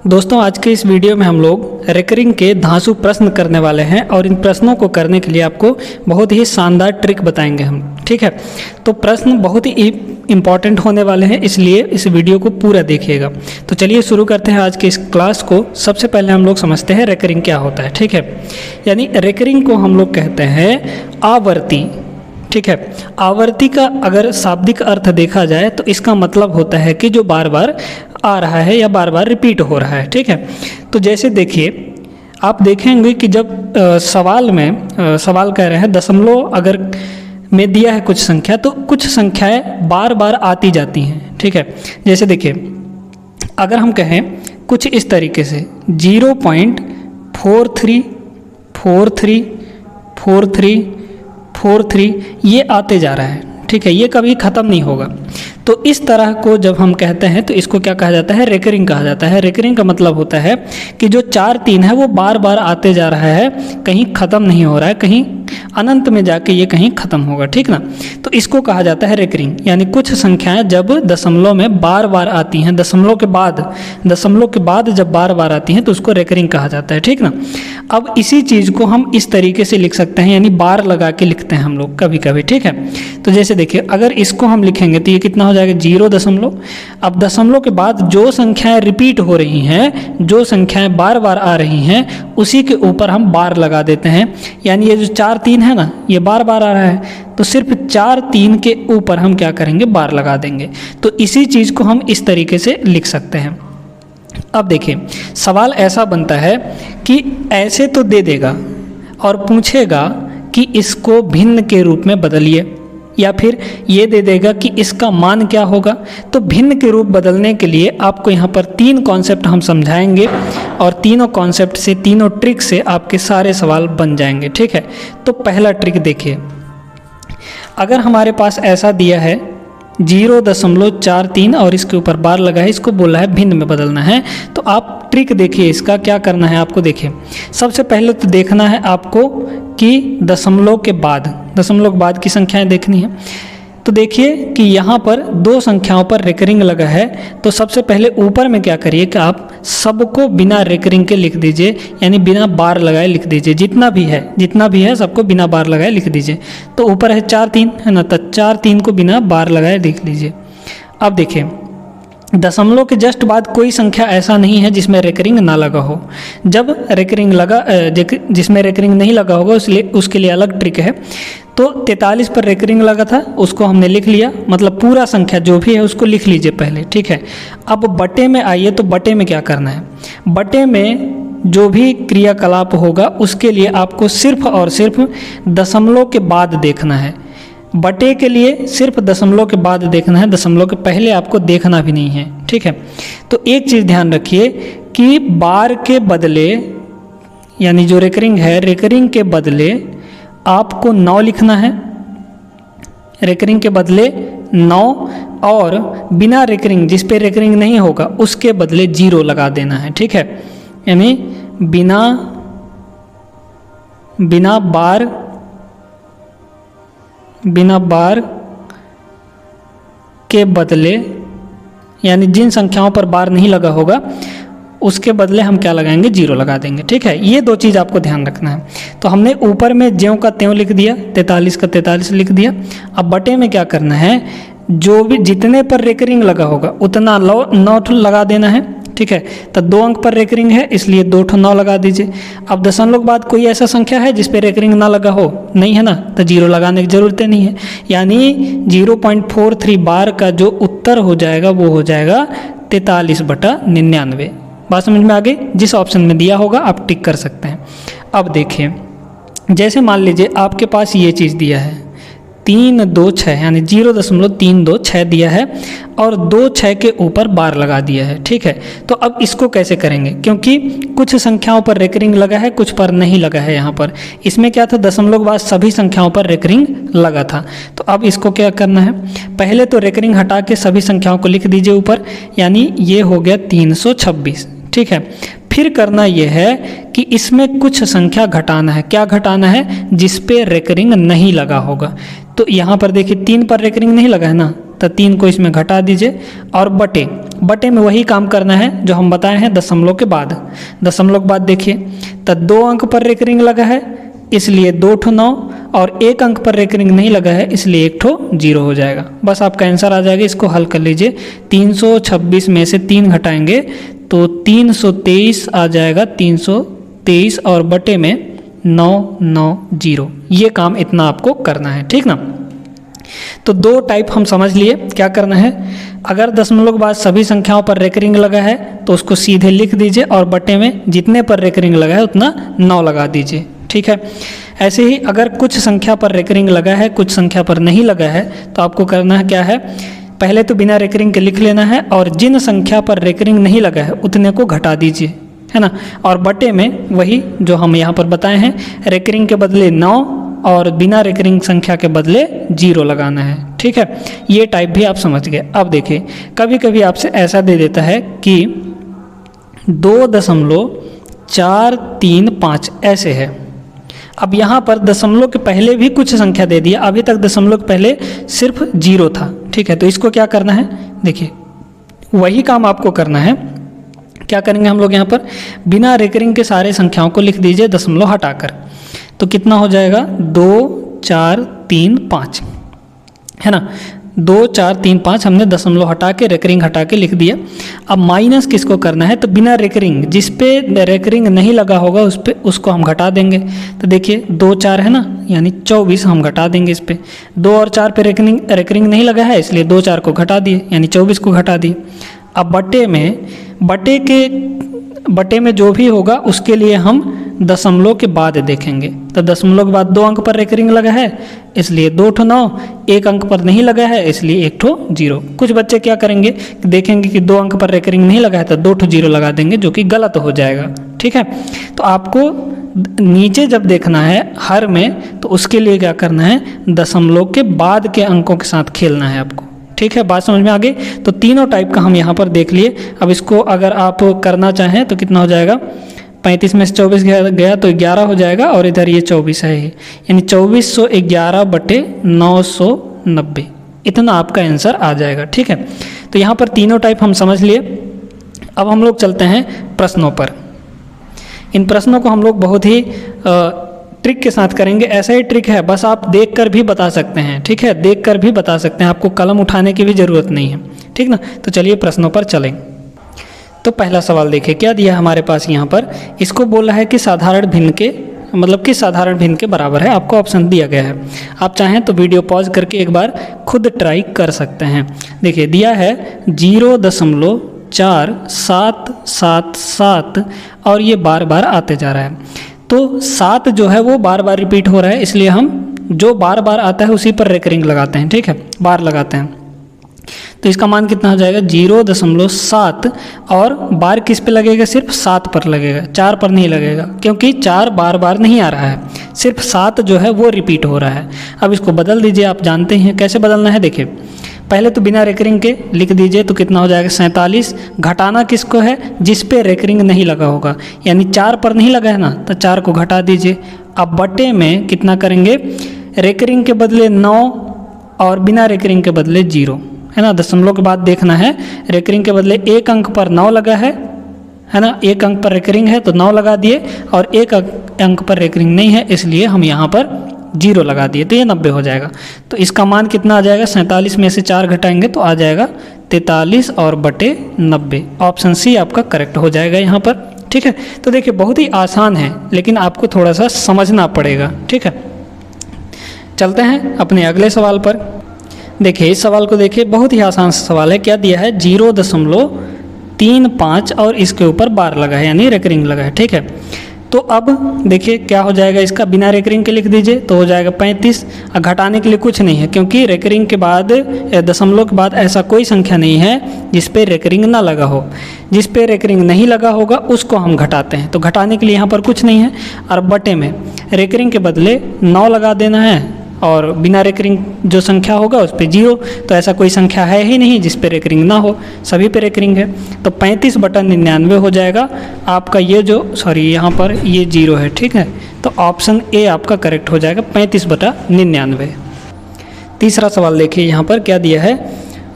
दोस्तों आज के इस वीडियो में हम लोग रिकरिंग के धांसू प्रश्न करने वाले हैं और इन प्रश्नों को करने के लिए आपको बहुत ही शानदार ट्रिक बताएंगे हम। ठीक है, तो प्रश्न बहुत ही इम्पॉर्टेंट होने वाले हैं, इसलिए इस वीडियो को पूरा देखिएगा। तो चलिए शुरू करते हैं आज के इस क्लास को। सबसे पहले हम लोग समझते हैं रिकरिंग क्या होता है। ठीक है, यानी रिकरिंग को हम लोग कहते हैं आवर्ती। ठीक है, आवर्ती का अगर शाब्दिक अर्थ देखा जाए तो इसका मतलब होता है कि जो बार बार आ रहा है या बार बार रिपीट हो रहा है। ठीक है, तो जैसे देखिए आप देखेंगे कि जब सवाल कह रहे हैं दशमलव अगर में दिया है कुछ संख्या, तो कुछ संख्याएं बार बार आती जाती हैं। ठीक है, जैसे देखिए अगर हम कहें कुछ इस तरीके से 0.43434343 ये आते जा रहा है। ठीक है, ये कभी ख़त्म नहीं होगा। तो इस तरह को जब हम कहते हैं तो इसको क्या कहा जाता है? रिकरिंग कहा जाता है। रिकरिंग का मतलब होता है कि जो 4 3 है वो बार बार आते जा रहा है, कहीं ख़त्म नहीं हो रहा है, कहीं अनंत में जाके ये कहीं ख़त्म होगा। ठीक ना, तो इसको कहा जाता है रिकरिंग। यानी कुछ संख्याएं जब दशमलव में बार बार आती हैं, दशमलव के बाद जब बार बार आती हैं तो उसको रिकरिंग कहा जाता है। ठीक ना, अब इसी चीज़ को हम इस तरीके से लिख सकते हैं, यानी बार लगा के लिखते हैं हम लोग कभी कभी। ठीक है, तो जैसे देखिए अगर इसको हम लिखेंगे तो ये कितना हो जाएगा? 0 दशमलव। अब दशमलव के बाद जो संख्याएं रिपीट हो रही हैं, जो संख्याएं बार बार आ रही हैं, उसी के ऊपर हम बार लगा देते हैं। यानी ये जो 4 3 है ना, ये बार बार आ रहा है, तो सिर्फ 4 3 के ऊपर हम क्या करेंगे? बार लगा देंगे। तो इसी चीज़ को हम इस तरीके से लिख सकते हैं। अब देखिए सवाल ऐसा बनता है कि ऐसे तो दे देगा और पूछेगा कि इसको भिन्न के रूप में बदलिए, या फिर ये दे देगा कि इसका मान क्या होगा। तो भिन्न के रूप बदलने के लिए आपको यहाँ पर 3 कॉन्सेप्ट हम समझाएंगे और तीनों कॉन्सेप्ट से, तीनों ट्रिक से आपके सारे सवाल बन जाएंगे। ठीक है, तो पहला ट्रिक देखिए, अगर हमारे पास ऐसा दिया है 0.43 और इसके ऊपर बार लगा है, इसको बोला है भिन्न में बदलना है, तो आप ट्रिक देखिए इसका क्या करना है आपको। देखिए सबसे पहले तो देखना है आपको कि दशमलव के बाद की संख्याएं देखनी है। तो देखिए कि यहाँ पर 2 संख्याओं पर रिकरिंग लगा है, तो सबसे पहले ऊपर में क्या करिए कि आप सबको बिना रिकरिंग के लिख दीजिए, यानी बिना बार लगाए लिख दीजिए। जितना भी है सबको बिना बार लगाए लिख दीजिए। तो ऊपर है 4 3 है ना, तो 4 3 को बिना बार लगाए लिख लीजिए। अब देखिए दशमलव के जस्ट बाद कोई संख्या ऐसा नहीं है जिसमें रिकरिंग ना लगा हो। जब रिकरिंग जिसमें रिकरिंग नहीं लगा होगा उसके लिए अलग ट्रिक है। तो 43 पर रिकरिंग लगा था, उसको हमने लिख लिया, मतलब पूरा संख्या जो भी है उसको लिख लीजिए पहले। ठीक है, अब बटे में आइए, तो बटे में क्या करना है? बटे में जो भी क्रियाकलाप होगा उसके लिए आपको सिर्फ और सिर्फ दशमलव के बाद देखना है। बटे के लिए सिर्फ दशमलव के बाद देखना है, दशमलव के पहले आपको देखना भी नहीं है। ठीक है, तो एक चीज़ ध्यान रखिए कि बार के बदले, यानी जो रिकरिंग है, रिकरिंग के बदले आपको 9 लिखना है, रिकरिंग के बदले 9, और बिना रिकरिंग, जिस पे रिकरिंग नहीं होगा उसके बदले 0 लगा देना है। ठीक है, यानी बिना बार के बदले, यानी जिन संख्याओं पर बार नहीं लगा होगा उसके बदले हम क्या लगाएंगे? 0 लगा देंगे। ठीक है, ये 2 चीज़ आपको ध्यान रखना है। तो हमने ऊपर में ज्यों का त्यों लिख दिया, 43 का 43 लिख दिया। अब बटे में क्या करना है? जो भी जितने पर रिकरिंग लगा होगा उतना 9 लगा देना है। ठीक है, तो 2 अंक पर रिकरिंग है इसलिए 2 9 लगा दीजिए। अब दशमलव के बाद कोई ऐसा संख्या है जिस पे रिकरिंग ना लगा हो? नहीं है ना, तो 0 लगाने की ज़रूरत नहीं है। यानी 0.43 बार का जो उत्तर हो जाएगा वो हो जाएगा 43/99। बात समझ में आ गई? जिस ऑप्शन में दिया होगा आप टिक कर सकते हैं। अब देखिए जैसे मान लीजिए आपके पास ये चीज़ दिया है 3 2 6, यानी 0.326 दिया है और 2 6 के ऊपर बार लगा दिया है। ठीक है, तो अब इसको कैसे करेंगे? क्योंकि कुछ संख्याओं पर रिकरिंग लगा है, कुछ पर नहीं लगा है। यहाँ पर इसमें क्या था? दशमलव के बाद सभी संख्याओं पर रिकरिंग लगा था। तो अब इसको क्या करना है? पहले तो रिकरिंग हटा के सभी संख्याओं को लिख दीजिए ऊपर, यानी ये हो गया 326। ठीक है, फिर करना यह है कि इसमें कुछ संख्या घटाना है। क्या घटाना है? जिस पे रिकरिंग नहीं लगा होगा। तो यहाँ पर देखिए 3 पर रिकरिंग नहीं लगा है ना, तो 3 को इसमें घटा दीजिए और बटे में वही काम करना है जो हम बताए हैं दशमलव के बाद। दशमलव के बाद देखिए, तो 2 अंक पर रेकरिंग लगा है इसलिए 2 ठो 9, और 1 अंक पर रेकरिंग नहीं लगा है इसलिए 1 ठो 0 हो जाएगा। बस आपका आंसर आ जाएगा। इसको हल कर लीजिए। 326 में से 3 घटाएंगे तो 323 आ जाएगा। 323 और बटे में 990। ये काम इतना आपको करना है, ठीक ना। तो 2 टाइप हम समझ लिए। क्या करना है, अगर दशमलव के बाद सभी संख्याओं पर रेकरिंग लगा है तो उसको सीधे लिख दीजिए और बटे में जितने पर रेकरिंग लगा है उतना 9 लगा दीजिए, ठीक है। ऐसे ही अगर कुछ संख्या पर रेकरिंग लगा है, कुछ संख्या पर नहीं लगा है, तो आपको करना है क्या है, पहले तो बिना रेकरिंग के लिख लेना है और जिन संख्या पर रेकरिंग नहीं लगा है उतने को घटा दीजिए, है ना। और बटे में वही जो हम यहाँ पर बताए हैं, रेकरिंग के बदले 9 और बिना रेकरिंग संख्या के बदले 0 लगाना है, ठीक है। ये टाइप भी आप समझ गए। अब देखिए, कभी कभी आपसे ऐसा दे देता है कि 2.435 ऐसे है। अब यहाँ पर दशमलव के पहले भी कुछ संख्या दे दिया, अभी तक दशमलव के पहले सिर्फ 0 था, ठीक है। तो इसको क्या करना है, देखिए वही काम आपको करना है। क्या करेंगे हम लोग यहाँ पर, बिना रेकरिंग के सारे संख्याओं को लिख दीजिए दशमलव हटाकर। तो कितना हो जाएगा, 2435, है ना। 2435 हमने दशमलव हटा के रेकरिंग हटा के लिख दिया। अब माइनस किसको करना है, तो बिना रेकरिंग, जिस पे रेकरिंग नहीं लगा होगा उस पे उसको हम घटा देंगे। तो देखिए 2 4 है ना, यानी 24 हम घटा देंगे इस पे। 2 और 4 पे रेकरिंग नहीं लगा है इसलिए 2 4 को घटा दिए, यानी 24 को घटा दिए। अब बटे में जो भी होगा उसके लिए हम दशमलव के बाद देखेंगे। तो दशमलव के बाद 2 अंक पर रेकरिंग लगा है इसलिए 2 ठो 9, 1 अंक पर नहीं लगा है इसलिए 1 ठो 0। कुछ बच्चे क्या करेंगे, देखेंगे कि 2 अंक पर रेकरिंग नहीं लगा है तो 2 ठो 0 लगा देंगे, जो कि गलत हो जाएगा, ठीक है। तो आपको नीचे जब देखना है हर में, तो उसके लिए क्या करना है, दशमलव के बाद के अंकों के साथ खेलना है आपको, ठीक है। बात समझ में आ गई। तो तीनों टाइप का हम यहाँ पर देख लिए। अब इसको अगर आप करना चाहें तो कितना हो जाएगा, 35 में से 24 गया तो 11 हो जाएगा, और इधर ये 24 है, यानी 2411 बटे 990, इतना आपका आंसर आ जाएगा, ठीक है। तो यहाँ पर तीनों टाइप हम समझ लिए। अब हम लोग चलते हैं प्रश्नों पर। इन प्रश्नों को हम लोग बहुत ही ट्रिक के साथ करेंगे। ऐसा ही ट्रिक है, बस आप देखकर भी बता सकते हैं, ठीक है। देखकर भी बता सकते हैं, आपको कलम उठाने की भी ज़रूरत नहीं है, ठीक ना। तो चलिए प्रश्नों पर चलें। तो पहला सवाल देखिए क्या दिया हमारे पास यहाँ पर। इसको बोला है कि साधारण भिन्न के मतलब कि साधारण भिन्न के बराबर है। आपको ऑप्शन दिया गया है, आप चाहें तो वीडियो पॉज करके एक बार खुद ट्राई कर सकते हैं। देखिए दिया है 0.4777 और ये बार बार आते जा रहा है। तो 7 जो है वो बार बार रिपीट हो रहा है, इसलिए हम जो बार बार आता है उसी पर रेकरिंग लगाते हैं, ठीक है, बार लगाते हैं। तो इसका मान कितना हो जाएगा, 0.7, और बार किस पे लगेगा, सिर्फ 7 पर लगेगा, 4 पर नहीं लगेगा, क्योंकि 4 बार बार नहीं आ रहा है, सिर्फ 7 जो है वो रिपीट हो रहा है। अब इसको बदल दीजिए, आप जानते हैं कैसे बदलना है। देखिए पहले तो बिना रेकरिंग के लिख दीजिए, तो कितना हो जाएगा 47। घटाना किसको है, जिस पे रेकरिंग नहीं लगा होगा, यानी 4 पर नहीं लगा है ना, तो 4 को घटा दीजिए। अब बटे में कितना करेंगे, रेकरिंग के बदले 9 और बिना रेकरिंग के बदले 0, है ना। दशमलव के बाद देखना है, रेकरिंग के बदले 1 अंक पर 9 लगा है ना, 1 अंक पर रेकरिंग है तो 9 लगा दिए, और 1 अंक पर रेकरिंग नहीं है इसलिए हम यहाँ पर 0 लगा दिए, तो ये 90 हो जाएगा। तो इसका मान कितना आ जाएगा, 47 में से 4 घटाएंगे तो आ जाएगा 43 और बटे 90। ऑप्शन सी आपका करेक्ट हो जाएगा यहाँ पर, ठीक है। तो देखिए बहुत ही आसान है, लेकिन आपको थोड़ा सा समझना पड़ेगा, ठीक है। चलते हैं अपने अगले सवाल पर। देखिए इस सवाल को देखिए, बहुत ही आसान सवाल है। क्या दिया है, 0.35 और इसके ऊपर बार लगा है, यानी रेकरिंग लगा है, ठीक है। तो अब देखिए क्या हो जाएगा, इसका बिना रेकरिंग के लिख दीजिए तो हो जाएगा 35। घटाने के लिए कुछ नहीं है, क्योंकि रेकरिंग के बाद दशमलव के बाद ऐसा कोई संख्या नहीं है जिस पे रेकरिंग ना लगा हो। जिस पे रेकरिंग नहीं लगा होगा उसको हम घटाते हैं, तो घटाने के लिए यहाँ पर कुछ नहीं है। और बटे में रेकरिंग के बदले 9 लगा देना है, और बिना रेकरिंग जो संख्या होगा उस पर 0। तो ऐसा कोई संख्या है ही नहीं जिस पे रेकरिंग ना हो, सभी पे रेकरिंग है। तो 35/99 हो जाएगा आपका। ये जो यहाँ पर ये 0 है, ठीक है। तो ऑप्शन ए आपका करेक्ट हो जाएगा, 35/99। तीसरा सवाल देखिए यहाँ पर क्या दिया है,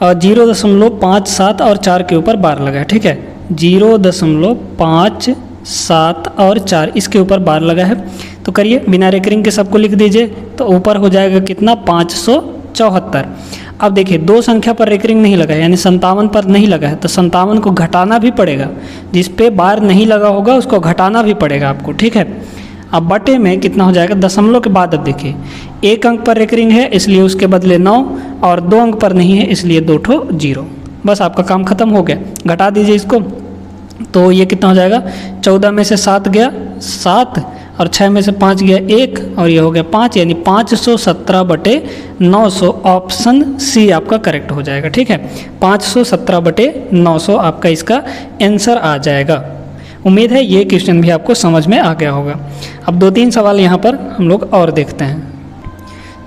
0.57 और 4 के ऊपर बार लगा है, ठीक है। 0.57 और 4 इसके ऊपर बार लगा है। तो करिए, बिना रेकरिंग के सबको लिख दीजिए, तो ऊपर हो जाएगा कितना 574। अब देखिए, दो संख्या पर रेकरिंग नहीं लगा है, यानी 57 पर नहीं लगा है, तो 57 को घटाना भी पड़ेगा। जिस पे बार नहीं लगा होगा उसको घटाना भी पड़ेगा आपको, ठीक है। अब बटे में कितना हो जाएगा, दशमलव के बाद अब देखिए, एक अंक पर रेकरिंग है इसलिए उसके बदले 9, और 2 अंक पर नहीं है इसलिए 2 ठो 0। बस आपका काम खत्म हो गया। घटा दीजिए इसको, तो ये कितना हो जाएगा, 14 में से 7 गया 7, और 6 में से 5 गया 1, और ये हो गया 5, यानी 517/900 ऑप्शन सी आपका करेक्ट हो जाएगा, ठीक है। 517/900 आपका इसका आंसर आ जाएगा। उम्मीद है ये क्वेश्चन भी आपको समझ में आ गया होगा। अब 2-3 सवाल यहाँ पर हम लोग और देखते हैं।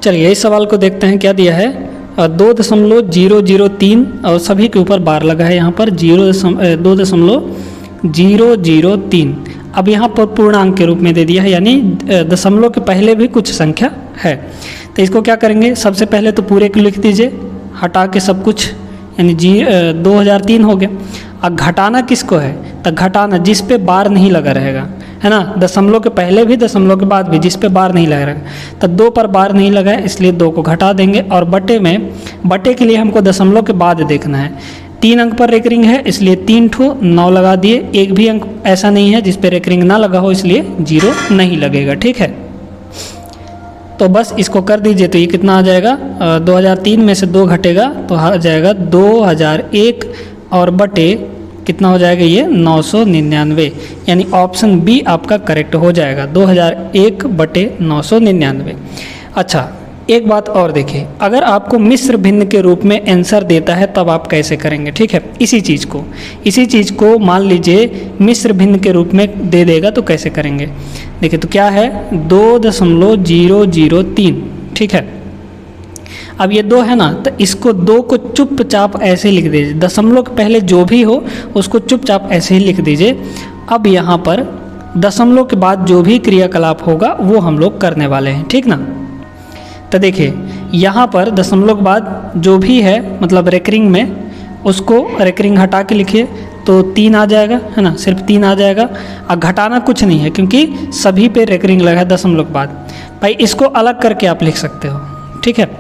चलिए, इस सवाल को देखते हैं, क्या दिया है, 2.003 और सभी के ऊपर बार लगा है यहाँ पर 2.003। अब यहाँ पर पूर्णांक के रूप में दे दिया है, यानी दशमलव के पहले भी कुछ संख्या है। तो इसको क्या करेंगे, सबसे पहले तो पूरे को लिख दीजिए, हटा के सब कुछ, यानी 2003 हो गया। अब घटाना किसको है, तो घटाना जिस पे बार नहीं लगा रहेगा, है ना। दशमलव के पहले भी दशमलव के बाद भी जिस पे बार नहीं लगा रहेगा, तो 2 पर बार नहीं लगा है इसलिए 2 को घटा देंगे। और बटे में, बटे के लिए हमको दशमलव के बाद देखना है। 3 अंक पर रेकरिंग है इसलिए 3 ठो 9 लगा दिए। एक भी अंक ऐसा नहीं है जिस पे रेकरिंग ना लगा हो, इसलिए 0 नहीं लगेगा, ठीक है। तो बस इसको कर दीजिए, तो ये कितना आ जाएगा, 2003 में से 2 घटेगा तो आ जाएगा 2001, और बटे कितना हो जाएगा ये 999, यानी ऑप्शन बी आपका करेक्ट हो जाएगा, 2001/999। अच्छा, एक बात और देखिए, अगर आपको मिश्र भिन्न के रूप में आंसर देता है तब आप कैसे करेंगे, ठीक है। इसी चीज़ को मान लीजिए मिश्र भिन्न के रूप में दे देगा तो कैसे करेंगे। देखिए, तो क्या है, 2.003, ठीक है। अब ये 2 है ना, तो इसको 2 को चुपचाप ऐसे लिख दीजिए, दशमलव के पहले जो भी हो उसको चुपचाप ऐसे ही लिख दीजिए। अब यहाँ पर दशमलव के बाद जो भी क्रियाकलाप होगा वो हम लोग करने वाले हैं, ठीक ना। तो देखिए, यहाँ पर दशमलव के बाद जो भी है, मतलब रेकरिंग में, उसको रेकरिंग हटा के लिखिए तो 3 आ जाएगा, है ना, सिर्फ 3 आ जाएगा। अब घटाना कुछ नहीं है क्योंकि सभी पे रेकरिंग लगा है दशमलव के बाद। भाई इसको अलग करके आप लिख सकते हो, ठीक है।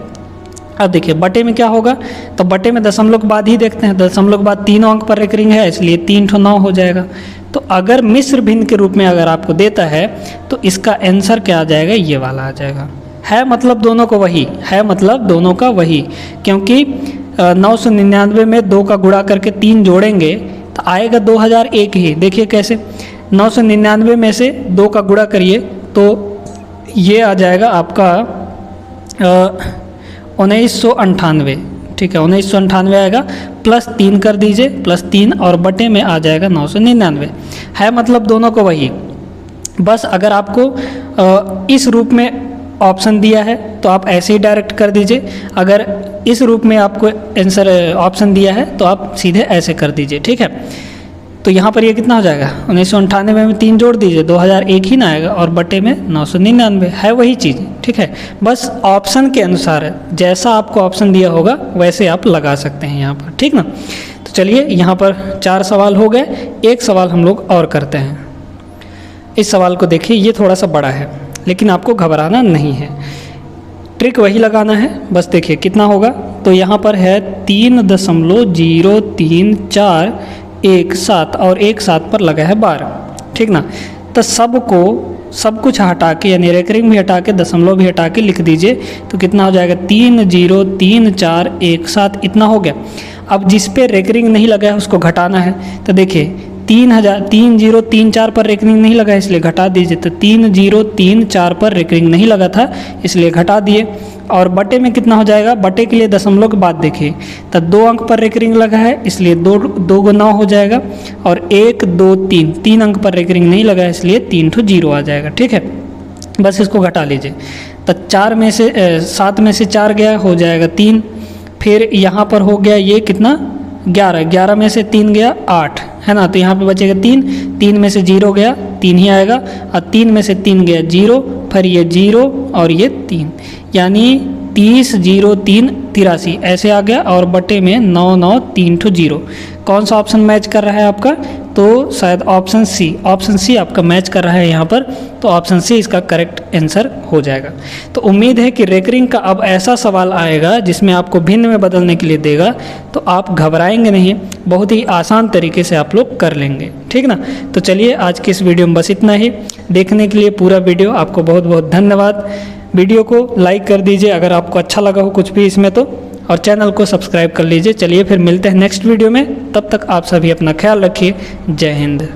अब देखिए, बटे में क्या होगा, तो बटे में दशमलव के बाद ही देखते हैं। दशमलव के बाद 3 अंक पर रेकरिंग है इसलिए 3 ठो 9 हो जाएगा। तो अगर मिश्र भिन्न के रूप में अगर आपको देता है तो इसका आंसर क्या आ जाएगा, ये वाला आ जाएगा। है मतलब दोनों को वही है, मतलब दोनों का वही, क्योंकि 999 में 2 का गुणा करके 3 जोड़ेंगे तो आएगा 2001 ही। देखिए कैसे, 999 में से 2 का गुणा करिए तो ये आ जाएगा आपका 1998, ठीक है, 1998 आएगा, प्लस 3 कर दीजिए, प्लस 3, और बटे में आ जाएगा 999। है मतलब दोनों को वही। बस अगर आपको इस रूप में ऑप्शन दिया है तो आप ऐसे ही डायरेक्ट कर दीजिए, अगर इस रूप में आपको आंसर ऑप्शन दिया है तो आप सीधे ऐसे कर दीजिए, ठीक है। तो यहाँ पर ये कितना हो जाएगा, 1998 में 3 जोड़ दीजिए, 2001 ही ना आएगा, और बटे में 999, है वही चीज़, ठीक है। बस ऑप्शन के अनुसार जैसा आपको ऑप्शन दिया होगा वैसे आप लगा सकते हैं यहाँ पर, ठीक ना। तो चलिए, यहाँ पर 4 सवाल हो गए, एक सवाल हम लोग और करते हैं। इस सवाल को देखिए, ये थोड़ा सा बड़ा है लेकिन आपको घबराना नहीं है, ट्रिक वही लगाना है। बस देखिए कितना होगा, तो यहाँ पर है 3.0341 और 1 पर लगा है 12, ठीक ना। तो सब कुछ हटा के, यानी रेकरिंग भी हटा के, दशमलव भी हटा के लिख दीजिए, तो कितना हो जाएगा 303417 इतना हो गया। अब जिस पे रेकरिंग नहीं लगा है उसको घटाना है, तो देखिए 3034 पर रेकरिंग नहीं लगा है इसलिए घटा दीजिए, तो 3034 पर रेकरिंग नहीं लगा था इसलिए घटा दिए। और बटे में कितना हो जाएगा, बटे के लिए दशमलव के बाद देखिए, तो 2 अंक पर रेकरिंग लगा है इसलिए 2 को 9 हो जाएगा, और 1 2 3 अंक पर रेकरिंग नहीं लगा है इसलिए 3 ठो 0 आ जाएगा, ठीक है। बस इसको घटा लीजिए, तो 7 में से 4 गया, हो जाएगा 3। फिर यहाँ पर हो गया ये कितना, 11 में से 3 गया 8, है ना, तो यहाँ पे बचेगा 3 में से 0 गया, 3 ही आएगा, और 3 में से 3 गया 0, फिर ये 0 और ये 3, यानी 30,03,83 ऐसे आ गया और बटे में 9,9,3,0 कौन सा ऑप्शन मैच कर रहा है आपका? तो शायद ऑप्शन सी आपका मैच कर रहा है यहाँ पर, तो ऑप्शन सी इसका करेक्ट आंसर हो जाएगा। तो उम्मीद है कि रेकरिंग का अब ऐसा सवाल आएगा जिसमें आपको भिन्न में बदलने के लिए देगा, तो आप घबराएंगे नहीं, बहुत ही आसान तरीके से आप लोग कर लेंगे, ठीक ना। तो चलिए आज की इस वीडियो में बस इतना ही। देखने के लिए पूरा वीडियो आपको बहुत बहुत धन्यवाद। वीडियो को लाइक कर दीजिए अगर आपको अच्छा लगा हो कुछ भी इसमें तो, और चैनल को सब्सक्राइब कर लीजिए। चलिए फिर मिलते हैं नेक्स्ट वीडियो में, तब तक आप सभी अपना ख्याल रखिए। जय हिंद।